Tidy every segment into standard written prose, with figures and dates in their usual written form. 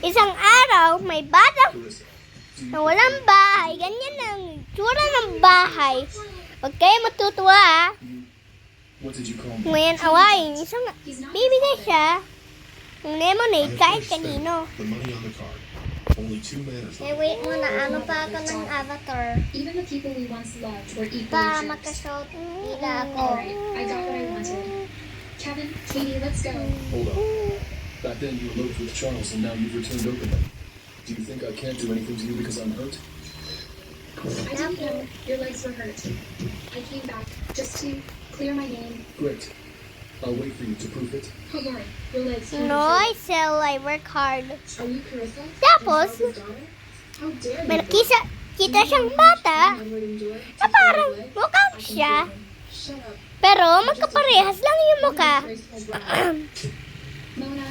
Isang araw, may batang na walang bahay. Ganyan ang tsura ng bahay. Huwag kayo matutuwa, ah. Ngayon awayin, isang bibigay siya ng lemonade kahit kanino. Wait muna, ano pa ako ng avatar? Even the people we once loved were equally Pa jerks. makashout nila ako. Alright, I got what I wanted. Kevin, Katie, let's go. Hold on. Back then you eloped with Charles and now you've returned openly. Do you think I can't do anything to you because I'm hurt? I didn't know your legs were hurt. I came back just to clear my name. Great. I'll wait for you to prove it. Hold on, your legs hurt. No, I sell, I work hard. Are you Carissa? Tapos, Your daughter? How dare may you? kita siyang bata I would endure na parang mukhang siya. Shut up. Pero magkaparehas lang yung mukha. Mona,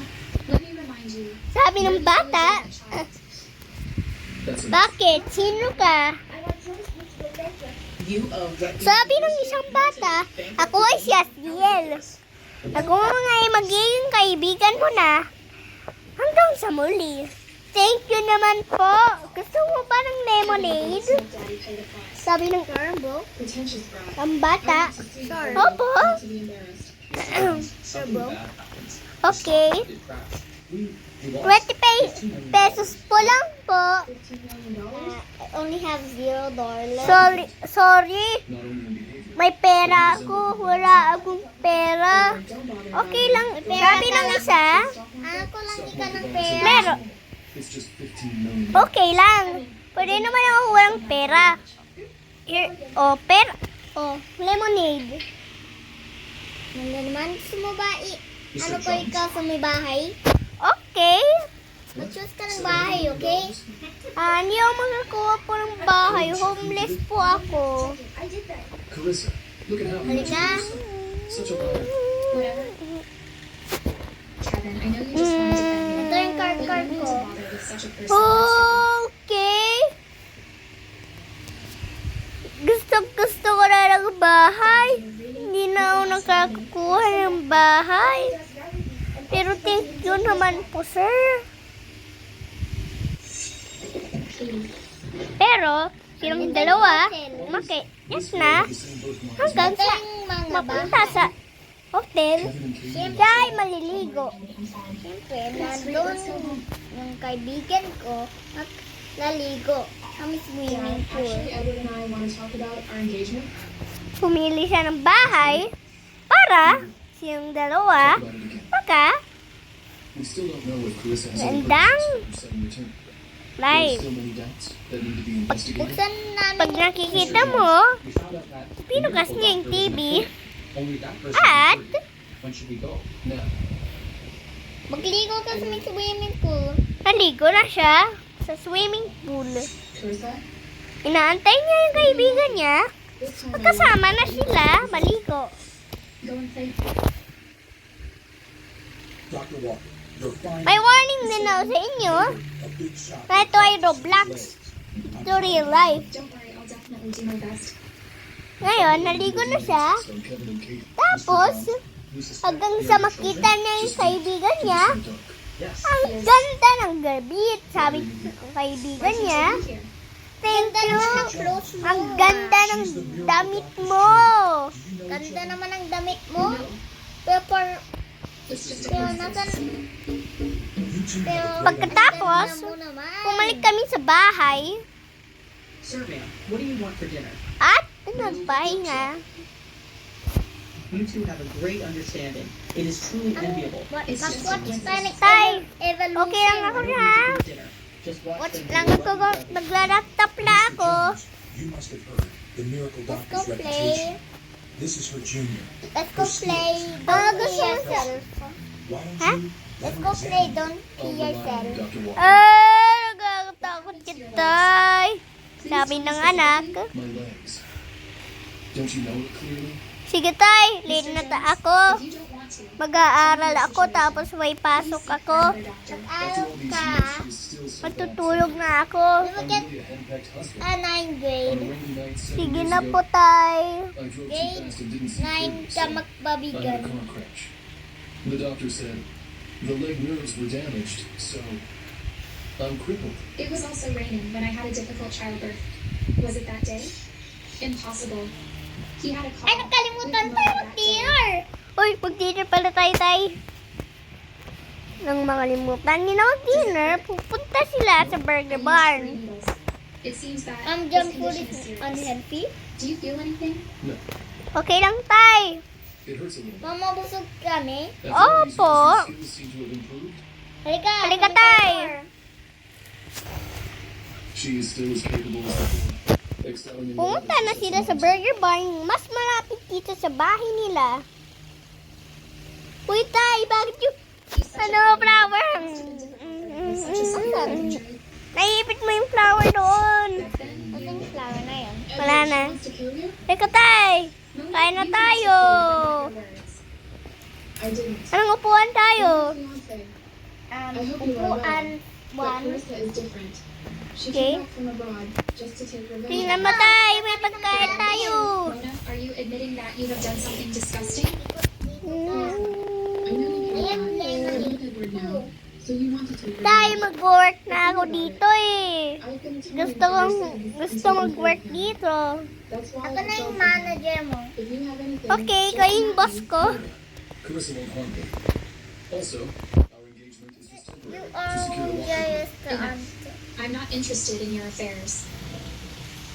let me remind you. Sabi ng bata, That's enough. bakit? Sino ka? You Sabi ng isang bata, ako ay si Asiel. Ako nga ay magiging kaibigan mo na hanggang sa muli. Thank you naman po. Gusto mo ba ng lemonade? Daddy paid the price. Sabi ng Carbo. Pretentious brat. Ang bata. Sorry. Opo. Not to be embarrassed. Carbo. Okay. 20 pesos po lang po. $15 million? I only have $0. Sorry. Not only in behavior, May pera ako. Wala akong pera. Don't bother. Okay lang. Sabi ng isa. Ako lang ika ng pera. Meron. it's just 15 million. Okay lang. Pwede naman ako walang pera. Here. Oh, pera. Oh, lemonade. Nandun naman. Gusto mo ba ano ko ikaw sa may bahay? Okay. Mag-choose ka ng bahay, okay? Hindi ako magkakuha po ng bahay. Homeless po ako. Carissa, look at how much Halika. such a liar. Whatever. Kevin, I know you just want to defend me. Ito yung But card you need ko. to bother with such a person. as Okay. Gusto ko na ng bahay. Hindi na ako nakakakuha ng bahay. Pero thank you naman po, sir. Pero, silang dalawa, umakyat na hanggang sa mapunta sa hotel. Siya ay maliligo. Siyempre, nandun yung kaibigan ko at naligo kami swimming Dad, pool. actually, Edward and I want to talk about our engagement. Pumili siya ng bahay para silang dalawa About it again. maka We still don't know if Carissa has any Landang. purpose for sudden return. There are live. still many doubts that need to be investigated. Pag nakikita mo, We found out that pinukas niya yung TV only that person at was hurt. When should we go? Now, magligo ka sa may swimming pool. Naligo na siya sa swimming pool. Carissa, Inaantay niya yung kaibigan niya. this time Magkasama na sila, maligo. go and play. Dr. Walker, you're fine. May warning din ako sa inyo A big shot. na ito ay Roblox. Ito real life. Don't worry, I'll definitely do my best. Ngayon, naligo na siya. so Kevin and Kate. Tapos, We suspect hanggang they sa are makita niya yung kaibigan niya, in the dark. Yes. ang ganda ng gabi. Sabi ng kaibigan niya, Here. thank you. Ang ganda ng damit mo. Ganda naman ang damit mo. Pero, It's just a pero coincidence. nasan, You two pero have a great pagkatapos, bumalik kami sa bahay Sir, ma'am, what do you want for dinner? at nagpahinga. You two have a great understanding. It is truly enviable. It's just a coincidence. Tay, okay lang ako na. Dinner. Just watch Watch them lang do ako, what you do. nagla-laptop na ako. You must have heard the miracle Let's go doctor's play. reputation. This is her junior. Let's go play. Gusto yourself. Why don't Huh? you Let's let go her play. examine Don't I'll kill rely on yourself. Dr. Walker. Nagkakatakot kita, tay. Sabi ng anak. My legs. Don't you know it clearly? Sige, tay. Late na ako. If you don't want to, Mag-aaral ako tapos may pasok ako. doctor. After all these years, she is still so Matutulog na ako. I'm really a henpecked husband. 9 On a grade. rainy night 7 Sige years na ago, po, tay. I drove too Grade fast and didn't see 9 clearly, ka so I had a magbabigan. car crash. The doctor said the leg nerves were damaged, so I'm crippled. It was also raining when I had a difficult childbirth. Was it that day? Impossible. He had a call. Ay, nakalimutan with tayo Mom that day. mag-dinner. Uy, mag-dinner pala tayo, tay. Nang makalimutan nyo na mag-dinner, pupunta sila sa Burger I Barn. used needles. It seems that Junk this food condition is is serious. unhealthy. Do you feel anything? No, Okay lang, tay. it hurts a little. Mama, busog kami. After all these Opo. years, these skills seem to have improved. Halika, tay. She is still as capable as before. Excelling in Pumunta whatever na she sila sets sa her mind to. Burger Barn, mas malapit dito sa bahay nila. Uy, tay, bakit yung He's such ano, a flower? with such a severe injury. Naiipit mo yung flower doon. Back then, Asan yung flower na yun? Edward, Wala she na. wants to kill you? Teka, tay. No, Kain na you tayo. persisted, but not your words. I didn't. Anong upuan tayo? Fiance. I hope you are Upuan well. But Carissa is different. She Okay. came back from abroad just to take revenge. Tingnan mo, tay. May pagkain tayo. Mona, are you admitting that you have done something disgusting? Hmm. I know you have not. I know Edward now. So you want to take Tay, revenge. mag-work na ako dito eh. I've been telling Gusto you kong, ever since gusto until you mag-work heard me. dito. That's why Ako I na yung felt manager mo. If you have anything, Okay, just ikaw yung let boss me. ko. Carissa won't harm me. Also, our engagement is just temporary to secure the walk. I'm not interested in your affairs.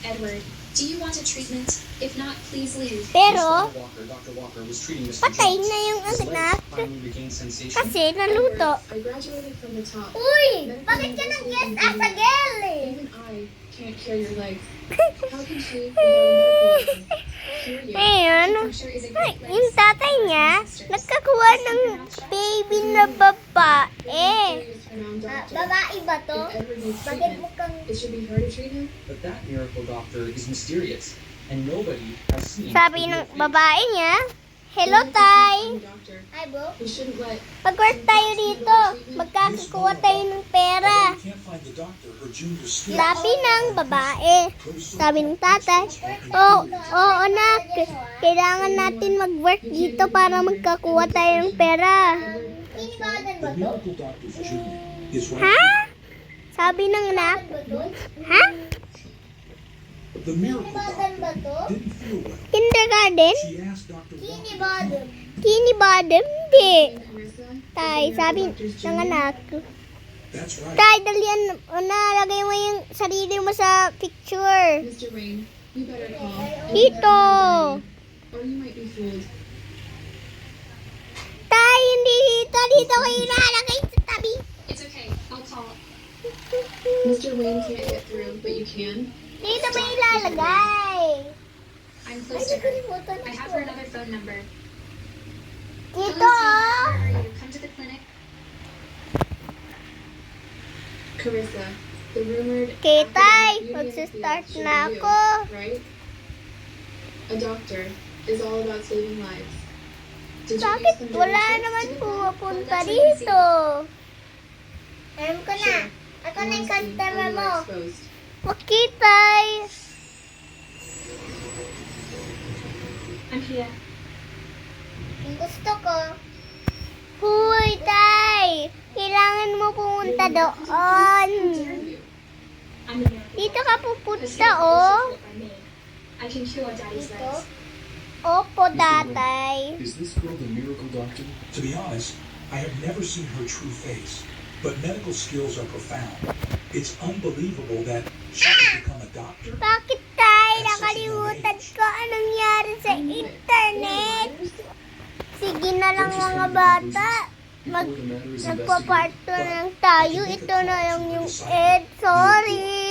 Edward, do you want a treatment? If not, please leave. Pero, Dr. Walker was treating Mr. patay Jones. na yung His anak. legs finally regained sensation. Kasi naluto. I graduated from the top. Uy! Bakit ka nag-guess as a girl eh? Even I can't cure your legs. How can she, without a medical license, cure you? Ngayon, Acupuncture is a great ay, way yung to tatay save niya, sisters. nagkakuha ng baby na babae. Renowned doctor. Babae ba to? If Edward needs Bakit treatment, mukhang... it should be her to treat him. But that miracle doctor is mysterious, and nobody has seen Sabi the ng real face. babae niya, hello, tay. Doctor, Ay, bo. we shouldn't let Pag-work tayo dito. Magkakakuha tayo ng pera. Although we can't find the doctor, her junior skills. Sabi ng babae. Sabi ng tatay, oo, anak. Kailangan natin mag-work dito para magkakuha tayo ng pera. The miracle doctor's junior is right. Ha? Sabi ng anak. Ha? The miracle doctor didn't feel well. Kindergarten? She asked Dr. Walker. Kini Badem? Hindi. Carissa. Tay, sabi ng anak. That's right. Tay, dalian na. Lagay mo yung sarili mo sa picture. Mr. Rain, you better call. Dito. Or you might be fooled. Tay, hindi dito. Dito ko ilalagay sa tabi. It's okay. I'll call. Mr. Wayne can't get through, but you can. Dito mo ilalagay. I'm close to her. I have her another phone number. Dito. Hello, sweetie. Where are you? Come to the clinic. Carissa, the rumored Okay, academic tay. beauty Magsa-start field should na be you, ako. right? A doctor is all about saving lives. Did you Bakit use wala condolences naman to the pupunta Well, that's what we see. dito? Alam ko na. Sure. Ako na yung Honestly, customer you mo. are exposed. Okay, tay. I'm here. Ang gusto ko. Huy, tay. Kailangan mo pumunta doon. How dare you? I'm the miracle Dito doctor. ka Because pupunta, here's the oh. support by me. I can cure Daddy's Dito? legs. Opo, tatay. Is this girl the miracle doctor? To be honest, I have never seen her true face, but medical skills are profound. It's unbelievable that she could become a doctor. Bakit, tay? Nakalimutan ko anong nangyari sa internet. Sige na lang mga bata. Before the matter is investigated, Nagpaparto na lang tayo. Ito na lang yung Ed. Sorry.